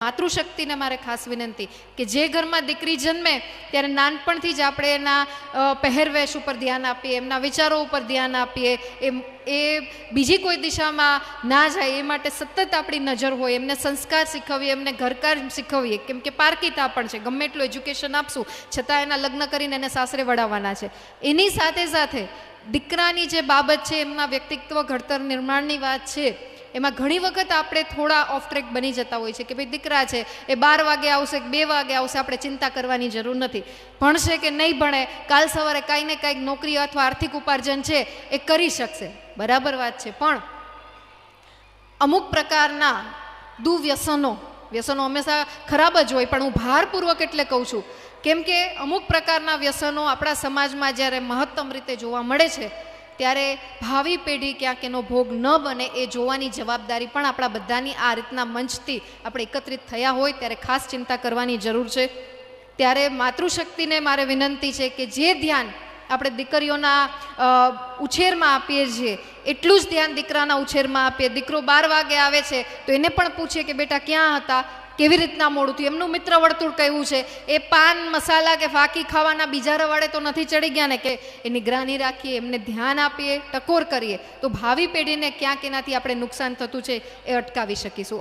માતૃશક્તિને મારે ખાસ વિનંતી કે જે ઘરમાં દીકરી જન્મે ત્યારે નાનપણથી જ આપણે એના પહેરવેશ ઉપર ધ્યાન આપીએ, એમના વિચારો ઉપર ધ્યાન આપીએ, એ બીજી કોઈ દિશામાં ના જાય એ માટે સતત આપણી નજર હોય, એમને સંસ્કાર શીખવીએ, એમને ઘરકાર શીખવીએ, કેમ કે પારકીતા પણ છે, ગમે એટલું એજ્યુકેશન આપશું છતાં એના લગ્ન કરીને એને સાસરે વળાવવાના છે. એની સાથે સાથે દીકરાની જે બાબત છે, એમના વ્યક્તિત્વ ઘડતર નિર્માણની વાત છે, એમાં ઘણી વખત આપણે થોડા ઓફ ટ્રેક બની જતા હોય છે કે ભાઈ દીકરા છે એ 12 વાગે આવશે કે 2 વાગે આવશે, આપણે ચિંતા કરવાની જરૂર નથી. ભણશે કે નહીં ભણે, કાલ સવારે કાંઈ ને કાંઈક નોકરી અથવા આર્થિક ઉપાર્જન છે એ કરી શકશે, બરાબર વાત છે. પણ અમુક પ્રકારના દુવ્યસનો હંમેશા ખરાબ જ હોય, પણ હું ભારપૂર્વક એટલે કહું છું કેમ કે અમુક પ્રકારના વ્યસનો આપણા સમાજમાં જ્યારે મહત્તમ રીતે જોવા મળે છે ત્યારે ભાવિ પેઢી ક્યાંક એનો ભોગ ન બને એ જોવાની જવાબદારી પણ આપણા બધાની આ રીતના મંચથી આપણે એકત્રિત થયા હોય ત્યારે ખાસ ચિંતા કરવાની જરૂર છે. ત્યારે માતૃશક્તિને મારે વિનંતી છે કે જે ધ્યાન આપણે દીકરીઓના ઉછેરમાં આપીએ છીએ એટલું જ ધ્યાન દીકરાના ઉછેરમાં આપીએ. દીકરો 12 વાગે આવે છે તો એને પણ પૂછીએ કે બેટા ક્યાં હતા, કેવી રીતના મોડું થયું, એમનું મિત્ર વર્તુળ કયું છે, એ પાન મસાલા કે ફાકી ખાવાના બીજા રવાડે તો નથી ચડી ગયા ને, કે એ નિગરાની રાખીએ, એમને ધ્યાન આપીએ, ટકોર કરીએ તો ભાવિ પેઢીને ક્યાંક એનાથી આપણે નુકસાન થતું છે એ અટકાવી શકીશું.